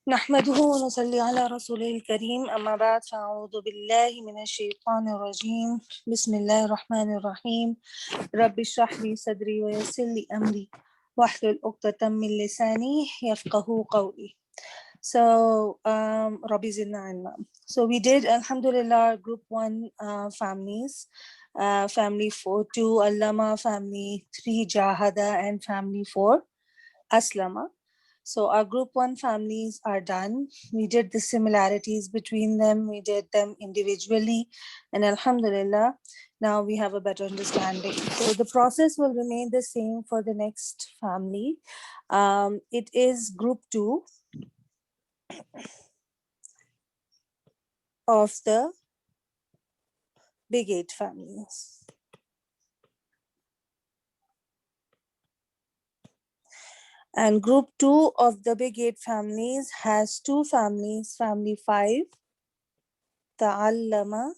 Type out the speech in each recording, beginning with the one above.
نحمده ونصلي على رسوله الكريم أما بعد فأعوذ بالله من الشيطان الرجيم بسم الله الرحمن الرحيم رب اشرح لي صدري ويسر لي أمري واحلل عقدة من لساني يفقه قولي. Rabbi Zidna Ilma. So we did Alhamdulillah group 1 families, family 4 2 Allama, family 3 Jahada, and family 4 Aslama. So our group 1 families are done. We did the similarities between them. We did them individually. And Alhamdulillah, now we have a better understanding. So the process will remain the same for the next family. It is group 2 of the big 8 families. And group 2 of the big 8 families has 2 families, family 5, Ta'allama,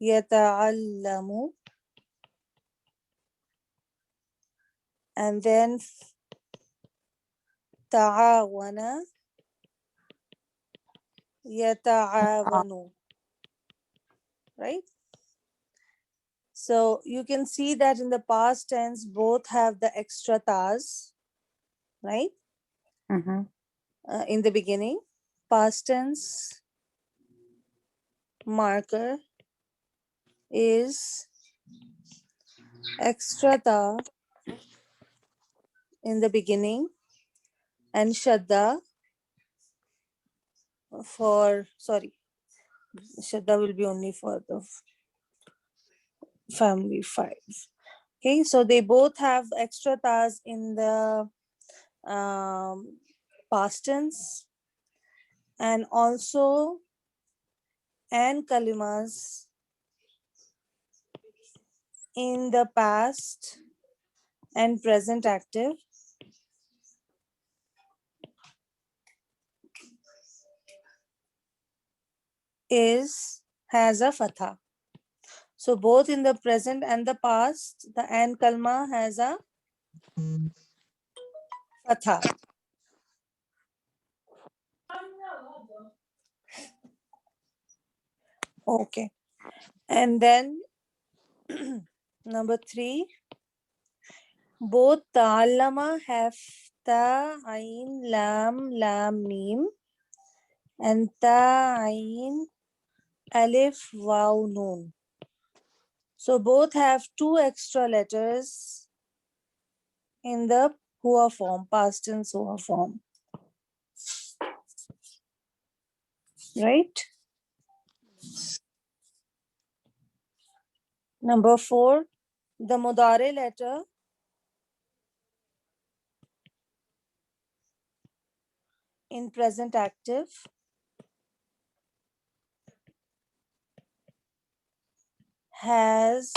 Yata'allamu, and then Ta'awana, Yata'awanu, right? So you can see that in the past tense, both have the extra tas, right? In the beginning, past tense marker is extra ta in the beginning and shadda for, sorry, shadda will be only for the family 5. Okay, so they both have extra tas in the past tense, and also and kalimas in the past and present active has a fatha. So both in the present and the past, the and kalma has a fatha. Okay. And then number 3, both ta'allama have ta, ain, lam, lam, mim, and ta, ain, alif, waw, noon. So both have 2 extra letters in the hua form, past tense hua form. Right? Number 4, the mudare letter in present active has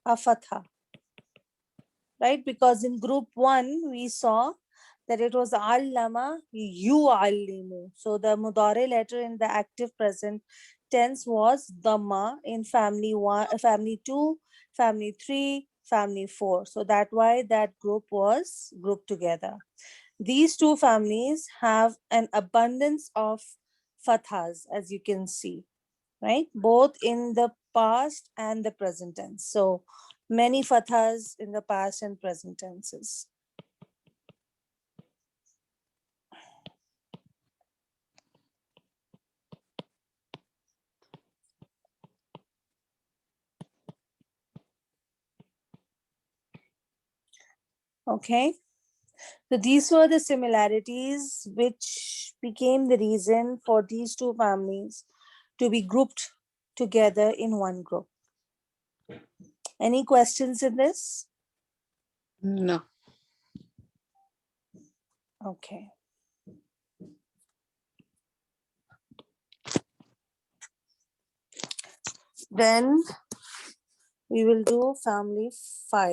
a fatha, right? Because in group 1 we saw that it was allama yu'allimu. So the mudare letter in the active present tense was dhamma in family 1, family 2, family 3, family 4. So that's why that group was grouped together. These 2 families have an abundance of fathas, as you can see, right? Both in the past and the present tense. So many fathas in the past and present tenses. Okay. So these were the similarities which became the reason for these 2 families to be grouped together in one group. Any questions in this? No. Okay. Then we will do family 5,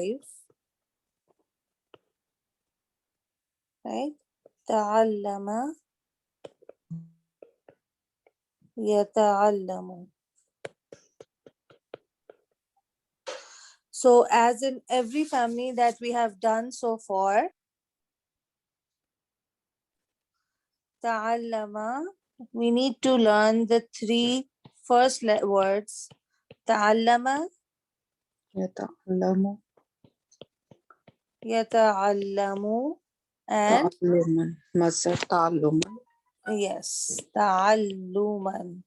right? Ta'allama, yata'allamu. So as in every family that we have done so far, ta'allama. We need to learn the three first words. Ta'allama, يتعلم yata'allamu, and تعلما مصدر تعلما yes, ta'alluman.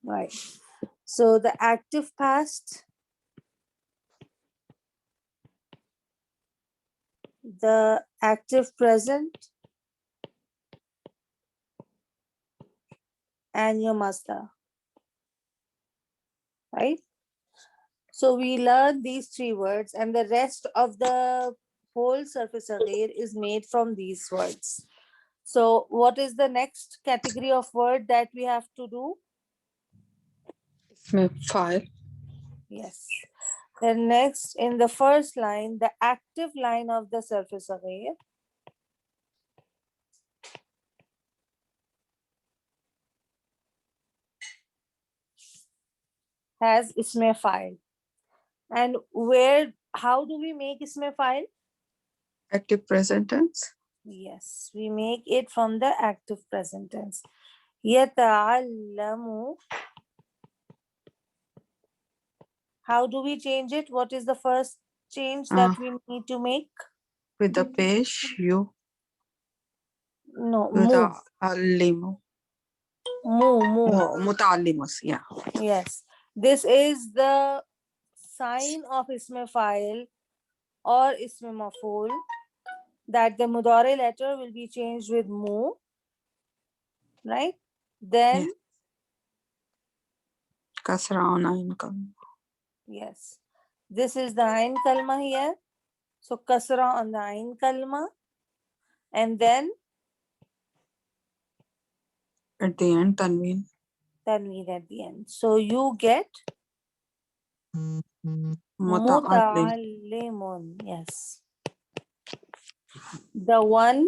Right. So the active past, the active present, and your masdar. Right? So we learn these three words, and the rest of the whole surface area is made from these words. So what is the next category of word that we have to do? اسم فاعل Yes. Then next, in the first line, the active line of the surface area has isme file. And how do we make isme file? active present tense Yes, we make it from the active present tense. يتعلم. How do we change it? What is the first change that we need to make? with the page you No, move. متعلم Move. متعلم yeah Yes. This is the sign of isme file or isme maf'ul that the mudari letter will be changed with mu, right? Then, كسر عن عين كلمة yes, this is the ain kalma here. So kasra on the ain kalma, and then at the end tanween tanween at the end. So you get متعلم muta'allimun. Yes, the one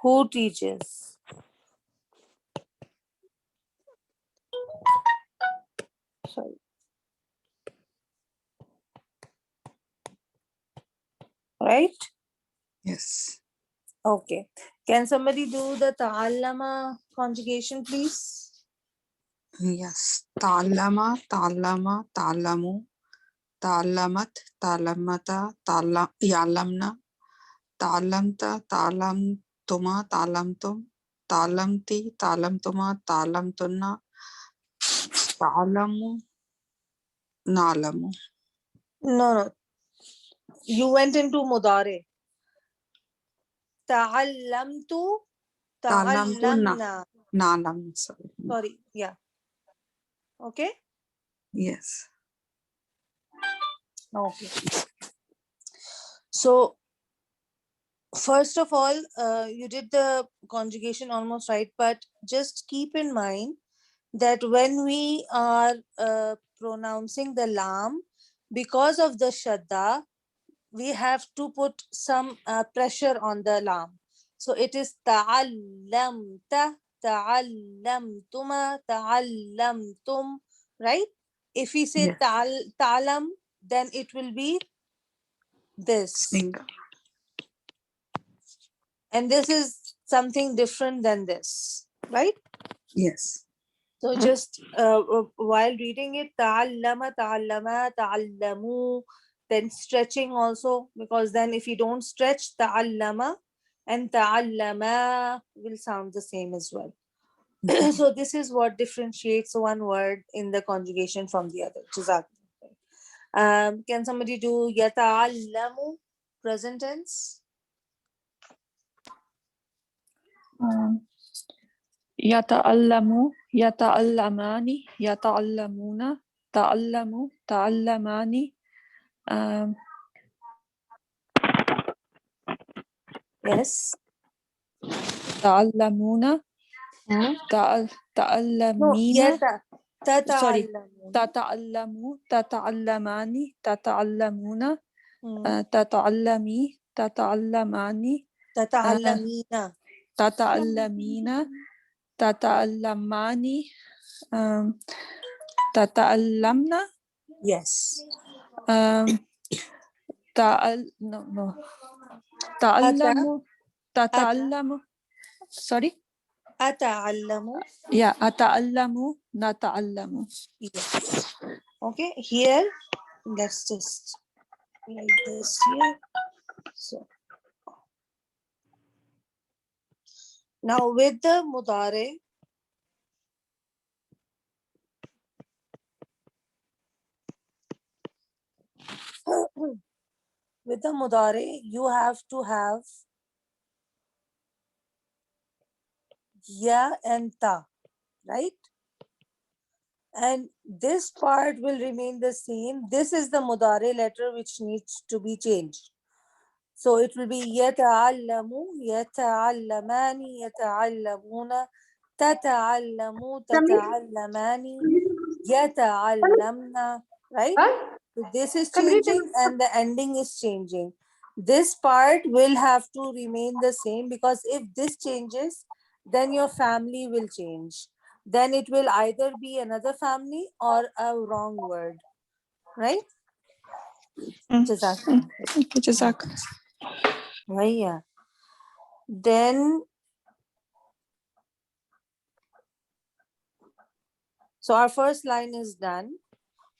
who teaches. Sorry. Right? yes Okay. Can somebody do the ta'allama conjugation, please? yes تعلم تعلم تعلموا تعلمت تعلمتا يعلمنا تعلمت تعلمتما تعلمتم تعلمتي تعلمتما تعلمتن تعلموا نعلم No. You went into mudare. Ta'allamtu, ta'allamna. نعلم Sorry. Yeah. Okay? yes Okay. So, first of all, you did the conjugation almost right, but just keep in mind that when we are pronouncing the lam, because of the shadda, we have to put some pressure on the lam. So it is ta'allamta, ta'allamtuma, ta'allamtum, right? If we say yes ta'lam, then it will be this. single And this is something different than this, right? yes So just while reading it, ta'allama, ta'allama, ta'allamu, then stretching also, because then if you don't stretch, ta'allama and ta'allama will sound the same as well. So this is what differentiates one word in the conjugation from the other. Jazakallah. Can somebody do yata'allamu present tense? يتعلم يتعلمان يتعلمون تعلموا تعلمان Yes. تعلمون No, تعلمين sorry tata'allamun. تتعلموا تتعلمان تعلمون Hmm. تتعلمي تعلمان Tata'allamina. تعلمين تعلمان تعلمن Yes. no تعلموا تتعلم. Sorry. أتعلم. Yeah. أتعلم نتعلم. Yes. Okay, here, let's just write this here. So now with the mudare, with the mudare, you have to have ya and ta, right? And this part will remain the same. This is the mudare letter which needs to be changed. So it will be yata'allamu, yata'allamani, yata'allamuna, tata'allamu, tata'allamani, yata'allamna, right? So this is changing and the ending is changing. This part will have to remain the same, because if this changes, then your family will change. Then it will either be another family or a wrong word, right? Jazakallah. Okay, جزاك. Yeah. Then, so our first line is done.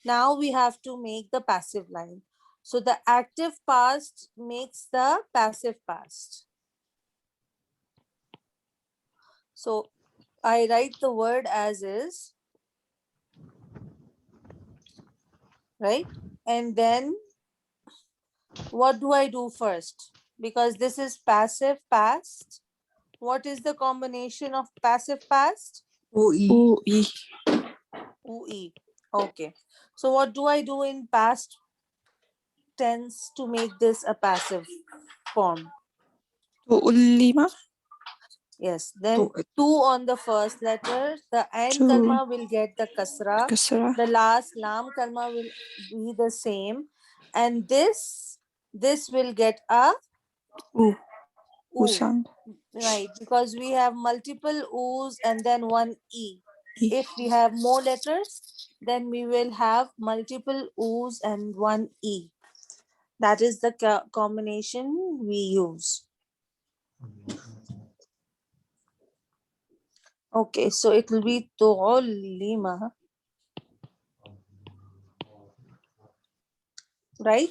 Now we have to make the passive line. So the active past makes the passive past. So I write the word as is, right? And then what do I do first? Because this is passive past. What is the combination of passive past? OE. OE. UE. Okay. So what do I do in past tense to make this a passive form? تؤلم. Yes. Then two on the first letter. The ain Two. kalma will get the kasra. كسرة. The last lam kalma will be the same. And this will get a U. u. sound. Right. Because we have multiple u's and then one e. If we have more letters, then we will have multiple u's and one e. That is the combination we use. Okay, so it will be tu'allima, right?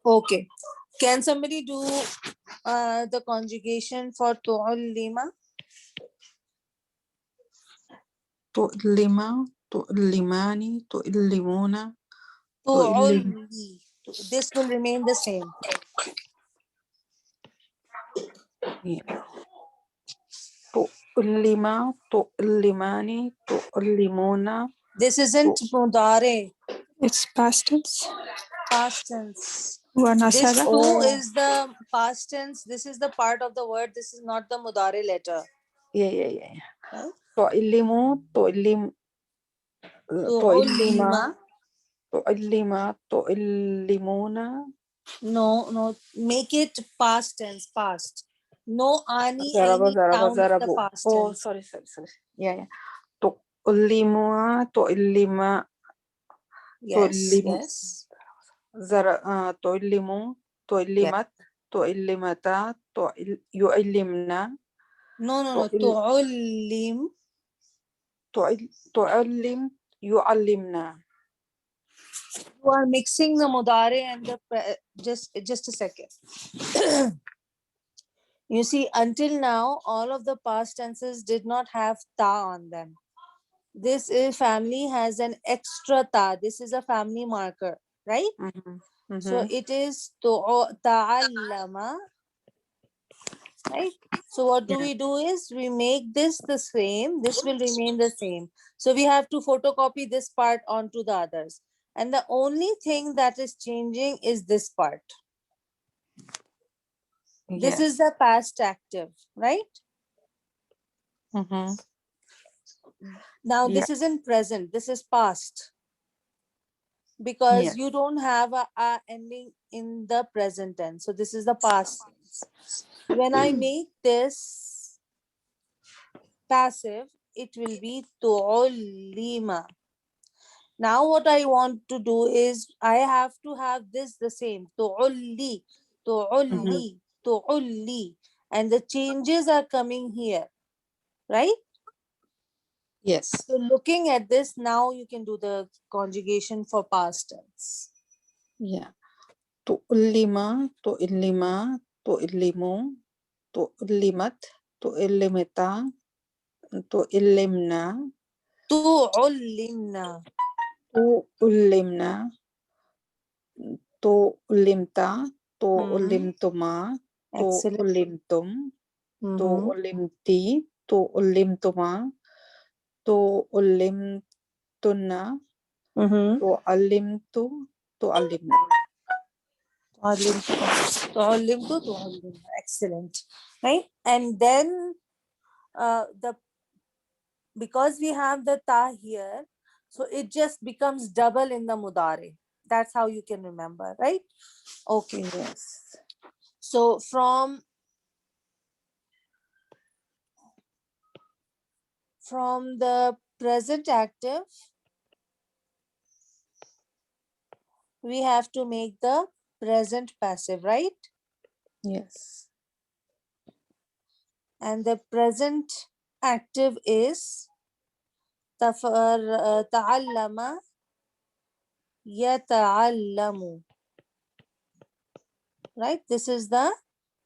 Okay. Can somebody do the conjugation for tu'allima? تؤلم تؤلماني تؤلمون Tu'alli. This will remain the same. تؤلم تؤلماني تؤلمون. This isn't mudare, It's past tense. past tense. This ونصب. O is the past tense. This is the part of the word. This is not the mudare letter. Yeah. Right? تؤلم تؤلم Tu'allima. تؤلم تؤلمون. No, make it past tense, past. No ani, aini sound in the past Oh, tense. sorry. Yeah. تؤلم تؤلم Yes, تؤلم yes. تؤلم Yes. تؤلمت تؤلمتا يؤلمنا No. Tu'allim. تعلم يعلمنا. You are mixing the mudare and the just a second. You see, until now, all of the past tenses did not have ta on them. This family has an extra ta. This is a family marker, right? So it is ta'allama, right? So what do we do is we make this the same. This will remain the same. So we have to photocopy this part onto the others. And the only thing that is changing is this part. This is the past active, right? Now this isn't present. This is past. Because you don't have a ending in the present tense. So this is the past tense. When I make this passive, it will be tu'allima. Now what I want to do is I have to have this the same. Tu'alli, tu'alli, tu'alli. And the changes are coming here, right? Yes. So looking at this, now you can do the conjugation for past tense. Yeah. Tu'allima, tu'allima, tu'allimu, tu'allimat, tu'allimata, tu'allimna, Tu'allimna. tu'allimna, tu'allimta, tu'allimtuma, Excellent. tu'allimtum, Mhm. tu'allimti, tu'allimtuma, tu'allimtunna, Mhm. tu'allimtu, tu'allimna. Tu'allimtu, tu'allimna. Excellent. Right? And then because we have the ta here, so it just becomes double in the mudare. That's how you can remember, right? Okay. Yes. So from the present active, we have to make the present passive, right? Yes. And the present active is ta'allama, yata'allamu, right? This is the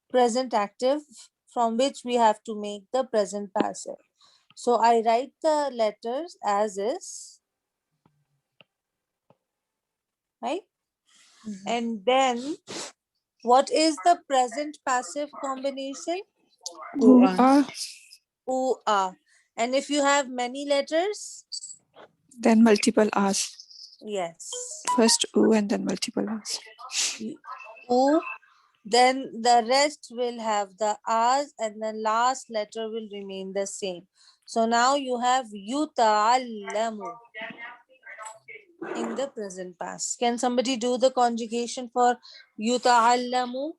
present active from which we have to make the present passive. So I write the letters as is, right? And then what is the present passive combination? U'a, U, a. And if you have many letters, then multiple A's. yes. First U and then multiple A's. U, then the rest will have the A's and the last letter will remain the same. So now you have yuta'allamu in the present past. Can somebody do the conjugation for yuta'allamu?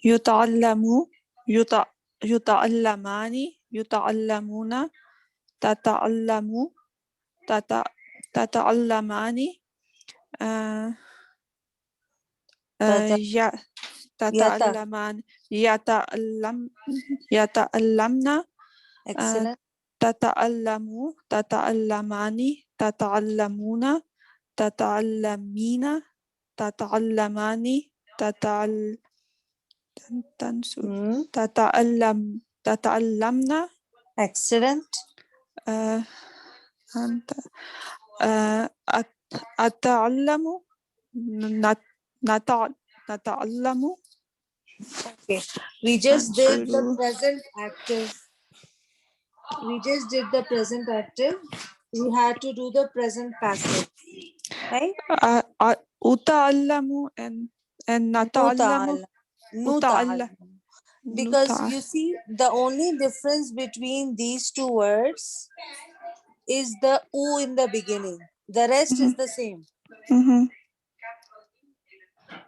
يتعلم يتعلمان يتعلمون تتعلم تتعلمان Yata. تتعلمان يتعلمن Excellent. تتعلمان تتعلمون تتعلمين تتعلمان Hmm. تتعلمن Excellent. أنت أتعلم نتعلم Okay. We just did the أنشر present active. We just did the present active. We had to do the present passive. Right? أتعلم and نتعلم Nuta'allam. Because you see, the only difference between these two words is the u in the beginning. The rest is the same,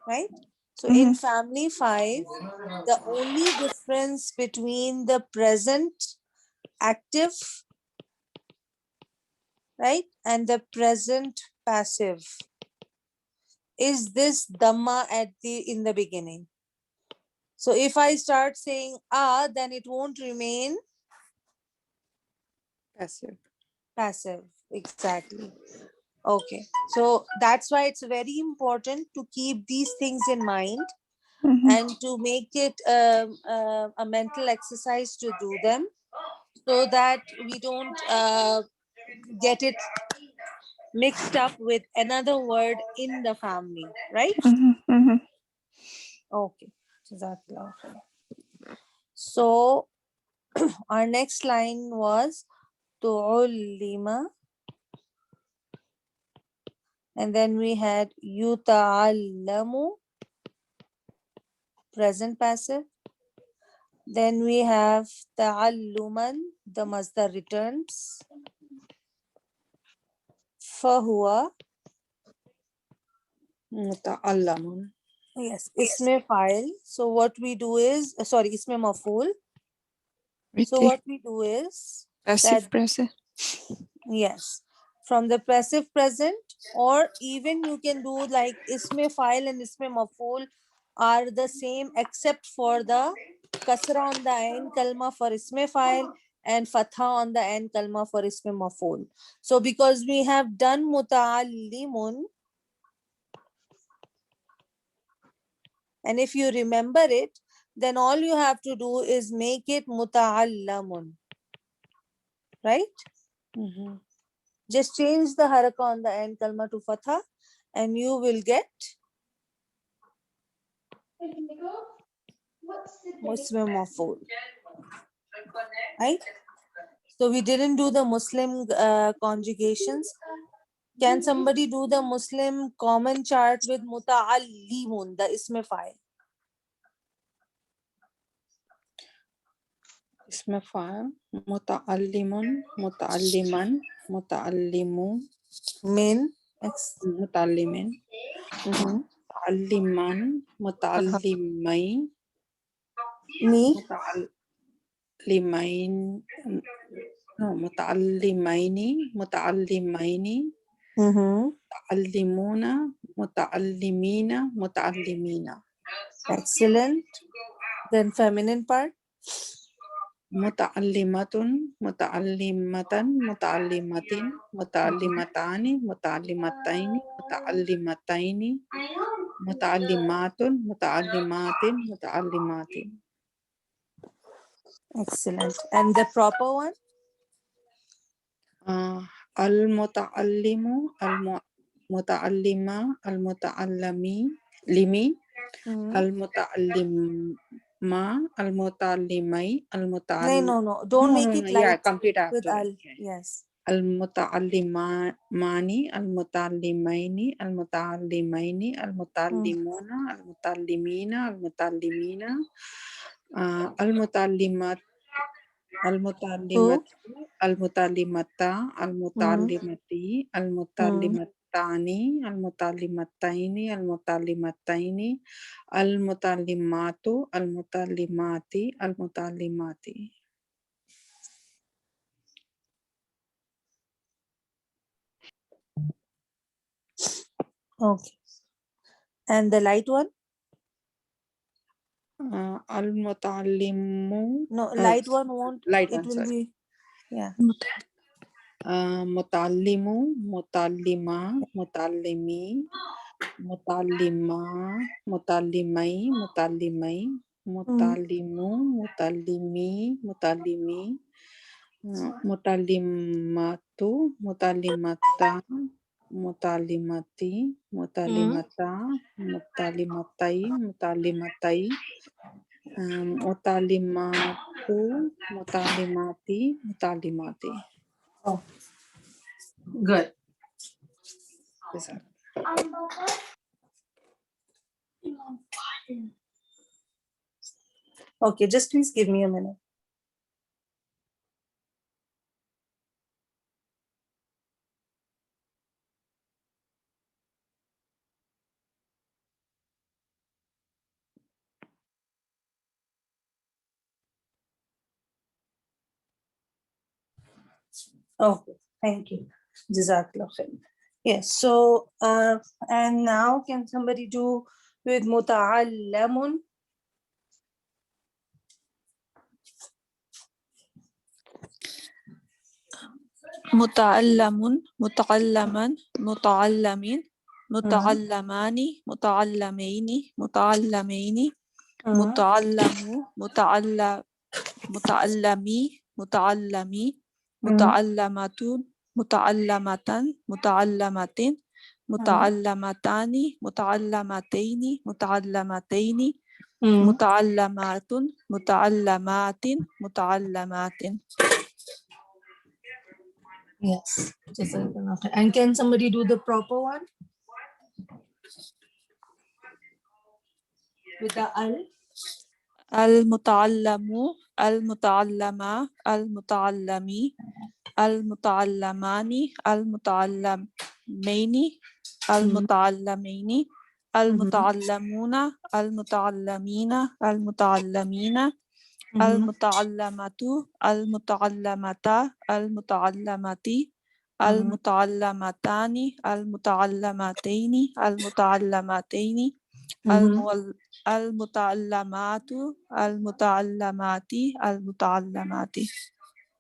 right? So in family 5, the only difference between the present active, right, and the present passive is this dhamma in the beginning. So if I start saying then it won't remain Passive. passive. Exactly. Okay. So that's why it's very important to keep these things in mind and to make it a mental exercise to do them so that we don't get it mixed up with another word in the family, right? Okay. Jazakallah khair. So our next line was tu'allima, and then we had yuta'allamu, present passive. Then we have ta'alluman, the masdar returns. Fahuwa, متعلم. Yes, isme file. So what we do is, sorry, isme maf'ul. So Okay. what we do is Passive that, present. yes, from the passive present, or even you can do like isme file and isme maf'ul are the same except for the kasra on the ain kalma for isme file and fatha on the ain kalma for isme maf'ul. So because we have done muta'allimun, and if you remember it, then all you have to do is make it muta'allamun, right? Mhm. Just change the haraka on the end kalma to fatha and you will get Muslim maf'ul, right? So we didn't do the Muslim conjugations. Can somebody do the Muslim common chart with muta'allimun, the isme file? اسم فاعل متعلم متعلما متعلم Min. متعلم Mm-hmm. متعلما متعلمين Me. متعلمين متعلمين متعلمين Mm-hmm. متعلمون متعلمين متعلمين Excellent. Then feminine part. متعلمة متعلمة متعلمة متعلمتان متعلمتين متعلمتين متعلمات متعلمات متعلمات Excellent. And the proper one? المتعلم المتعلمة المتعلمي لمي Mm-hmm. المتعلمة المتعلمي No. Don't make it yeah, light complete with after it. al. Yeah. Yes. المتعلمان المتعلمين المتعلمين المتعلمون المتعلمين المتعلمين المتعلمات المتعلمات Two. المتعلمتا Mm-hmm. المتعلمتي Mm-hmm. المتعلمتان المتعلمتين المتعلمتين المتعلمات المتعلمات المتعلمات. Okay. And the light one? المتعلم No, light one won't. light It one, will sorry. be, yeah. متعلم متعلمة متعلمي متعلمة متعلمي متعلمي متعلم متعلمي متعلمي متعلمات متعلمتا متعلمتي متعلمتا متعلمتي متعلمتي متعلمات متعلماتي متعلماتي. Oh, good. Yes, sir. Okay, just please give me a minute. Okay, thank you. Jazakallah khair. Yes, so, and now can somebody do with muta'allamun? متعلم متعلما متعلمين متعلمان متعلمين متعلمين متعلم متعلمي متعلمي متعلمات متعلمة متعلمة متعلمتان متعلمتين متعلمتين متعلمات متعلمات متعلمات. Yes, Jazakallah khair. And can somebody do the proper one? With the al? المتعلم المتعلمة المتعلمي المتعلمان المتعلمين المتعلمين المتعلمون المتعلمين المتعلمين المتعلمة المتعلمة المتعلمة المتعلمتان المتعلمتين المتعلمتين المتعلمات المتعلمات المتعلمات.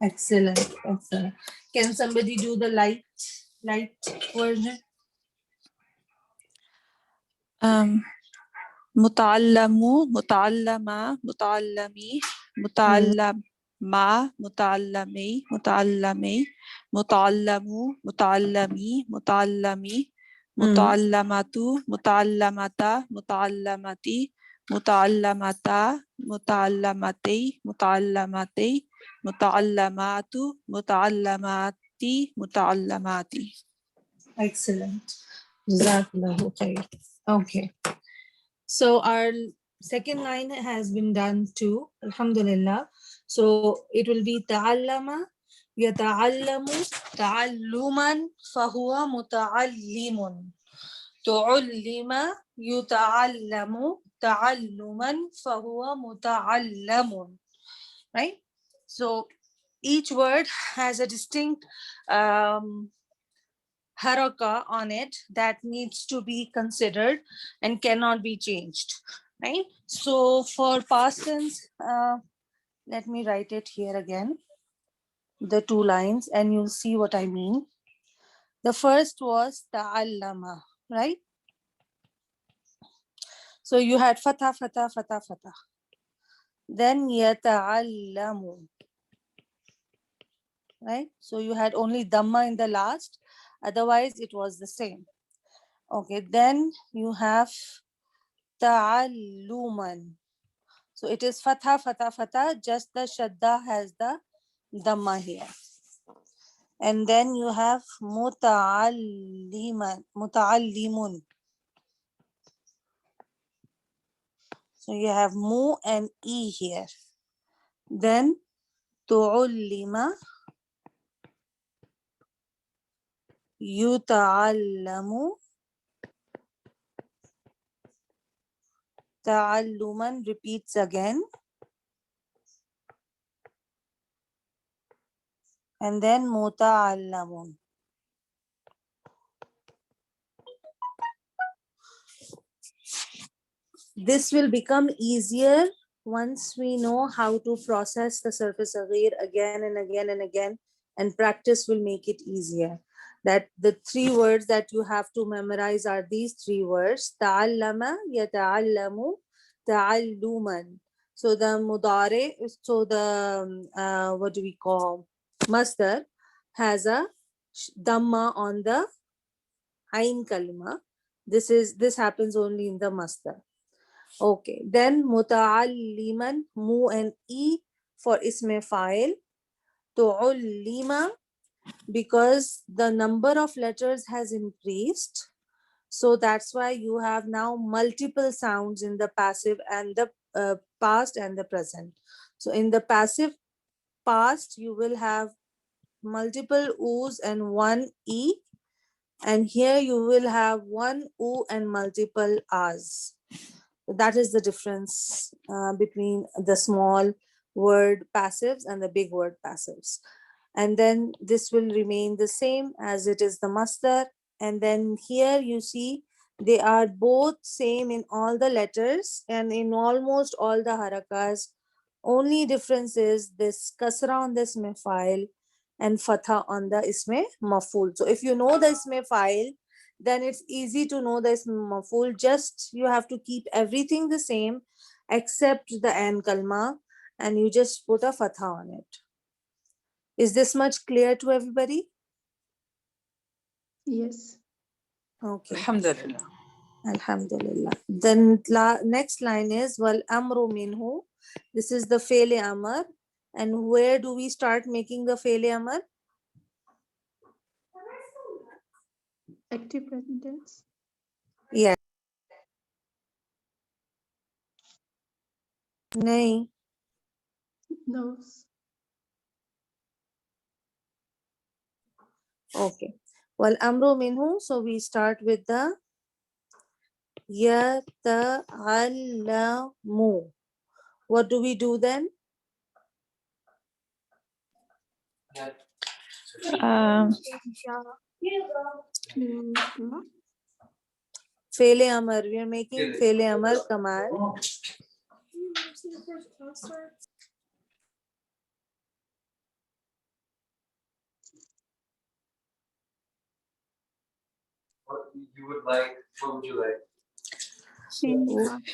Excellent, excellent. Can somebody do the light version? متعلم متعلمة متعلمي متعلم متعلمي متعلمي متعلم متعلمي متعلمي متعلمة متعلمة متعلمتي متعلمتا متعلمتي متعلمتي متعلمات متعلماتي متعلماتي. Excellent. Jazakallahu khair. Okay. So our second line has been done too. Alhamdulillah. So it will be ta'allama, yata'allamu, ta'alluman, fahuwa muta'allimun. Tu'allima, yuta'allamu, ta'alluman, fahuwa muta'allamun. Right? So each word has a distinct haraka on it that needs to be considered and cannot be changed, right? So for past tense, let me write it here again, the two lines, and you'll see what I mean. The first was ta'allama, right? So you had fatha, fatha, fatha, fatha. Then yata'allamu, right? So you had only dhamma in the last, otherwise it was the same. Okay, then you have ta'alluman. So it is fatha, fatha, fatha, just the shadda has the dhamma here. And then you have muta'alliman, muta'allimun. So you have mu and e here. Then tu'allima, yuta'allamu, ta'alluman repeats again. And then muta'allamun. This will become easier once we know how to process the surface aghair again and again and again, and practice will make it easier. That the three words that you have to memorize are these three words: ta'allama, yata'allamu, ta'alluman. So the mudare, so the what do we call, masdar, has a dhamma on the ain kalima. This happens only in the masdar. Okay, then muta'alliman, mu and e for isme fa'il. Tu'allima, because the number of letters has increased. So that's why you have now multiple sounds in the passive and the past and the present. So in the passive past, you will have multiple o's and one e. And here you will have one o and multiple a's. That is the difference between the small word passives and the big word passives. And then this will remain the same as it is the masdar. And then here you see they are both same in all the letters and in almost all the harakas. Only difference is this kasra on the isme fa'il and fatha on the isme maf'ul. So if you know the isme fa'il, then it's easy to know the ism maf'ul. Just you have to keep everything the same except the an kalma, and you just put a fatha on it. Is this much clear to everybody? Yes. Okay. Alhamdulillah. Alhamdulillah. Then next line is wal amru minhu. This is the fe'l amr. And where do we start making the fe'l amr? Active present tense. Yeah. Nahi. Those. Okay. Wal amru minhu. So we start with the Yata'allamu. What do we do then? Fele Amar. We are making Fele Amar command. What you would like? What would you like?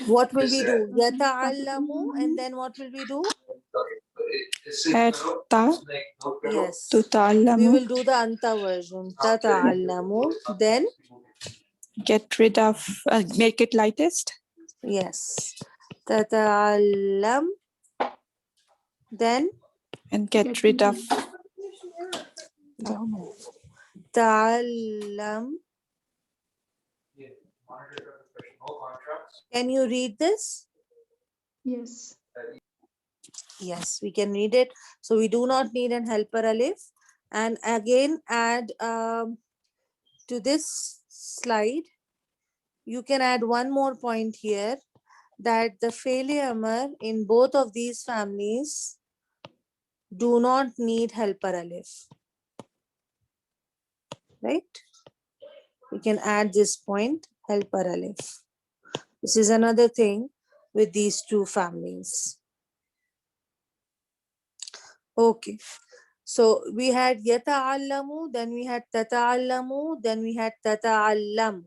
What will we do? Yata'allamu, and then what will we do? Add ta Yes. to We ta'allamu. will do the anta version. Tata'allamu. Then, Get rid of, make it lightest. yes. Tata'allam. Then, And get rid of ta'allam. Yeah. Monitor the question. No contracts. Can you read this? Yes. Yes, we can read it. So we do not need an helper alif. And again, add to this slide, you can add one more point here, that the Fele Amar in both of these families do not need helper alif. Right? We can add this point, helper alif. This is another thing with these two families. Okay. So we had yata'allamu, then we had tata'allamu, then we had tata'allam,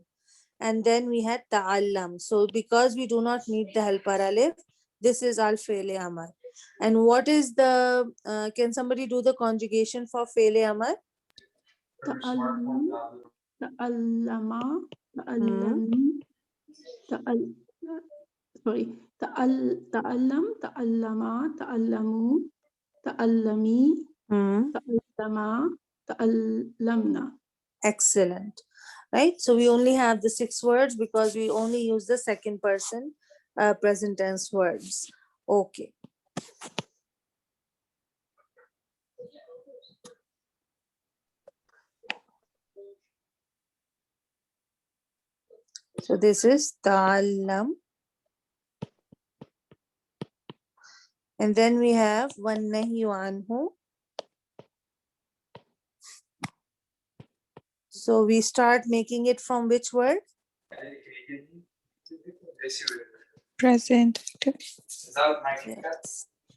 and then we had ta'allam. So because we do not need the helper alif, this is al Fele Amar. And what is the, can somebody do the conjugation for Fele Amar? Ta'allam, ta'allama, ta'allami, sorry. Ta'allam, ta'allama, ta'allamu, ta'allami, ta'allama, ta'allamna. Excellent. Right? So we only have the 6 words because we only use the second person present tense words. Okay. So this is ta'allam. And then we have وَالنَّهْيُ عَنْهُ. So we start making it from which word? present. Is that my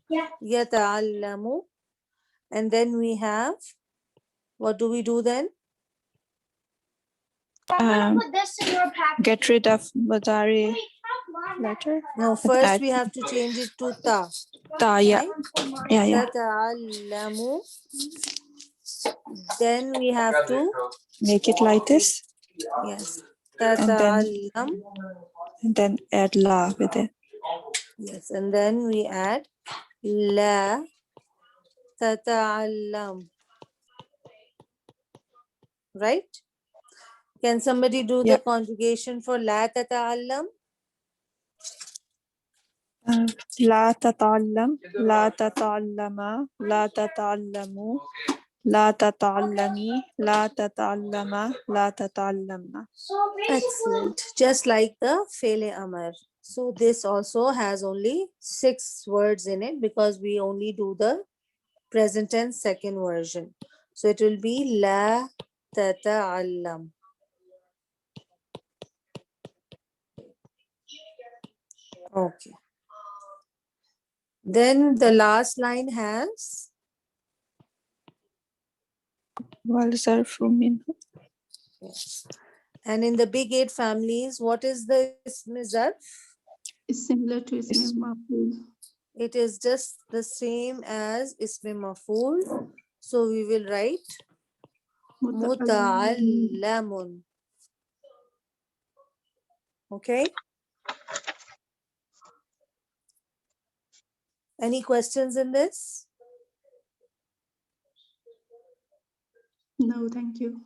Yes. يَتَعَلَّمُ. And then we have, what do we do then? Put this in your package. Get rid of Madari letter. No, first we have to change it to ta. Ta, yeah. Right? Yeah. يَتَعَلَّمُ. Then we have to, Make it lightest. yes, And تَتَعَلَّمُ. then add la with it. Yes, and then we add la تَتَعَلَّمُ. Right? Can somebody do the Yep. conjugation for la تَتَعَلَّمُ? لا تتعلم لا تتعلم لا تتعلموا لا تتعلمي لا تتعلم لا تتعلمنا. Excellent. Just like the Fele Amar. So this also has only 6 words in it because we only do the present tense second version. So it will be La Tata'allam. Okay. Then the last line has والظرف منه. yes. And in the big 8 families, what is the ism zarf? Is similar to Ism Maf'ul. It is just the same as ism maf'ul. So we will write muta'allamun. Okay. Any questions in this? No, thank you.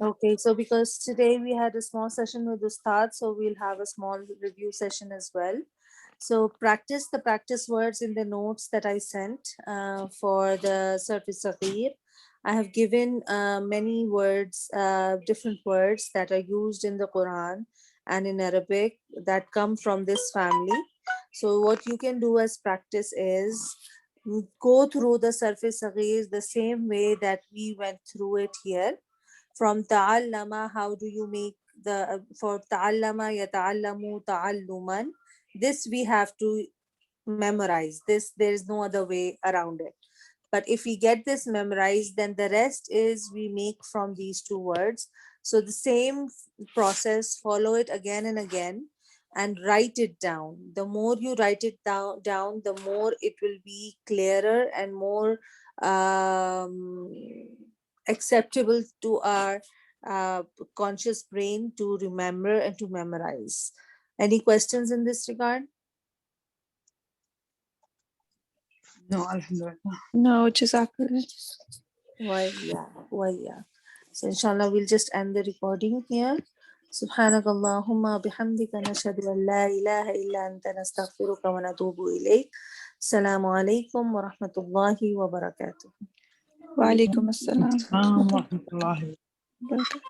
Okay, so because today we had a small session with Ustad, so we'll have a small review session as well. So practice the practice words in the notes that I sent for the Surface Saghir. I have given many words, different words that are used in the Quran and in Arabic that come from this family. So what you can do as practice is go through the surface Saghir the same way that we went through it here. From ta'allama, how do you make the, for ta'allama, yata'allamu, ta'alluman, this we have to memorize. This, there is no other way around it. But if we get this memorized, then the rest is we make from these two words. So the same process, follow it again and again and write it down. The more you write it down, the more it will be clearer and more acceptable to our conscious brain to remember and to memorize. Any questions in this regard? No, alhamdulillah. No, Jazakallah. Well, yeah. So inshallah, we'll just end the recording here. سبحانك اللهم بحمدك نشهد أن لا إله إلا أنت نستغفرك ونتوب إليك. السلام عليكم ورحمة الله وبركاته. Wa alaikum assalam. Rahmatullahi. Barakatuh.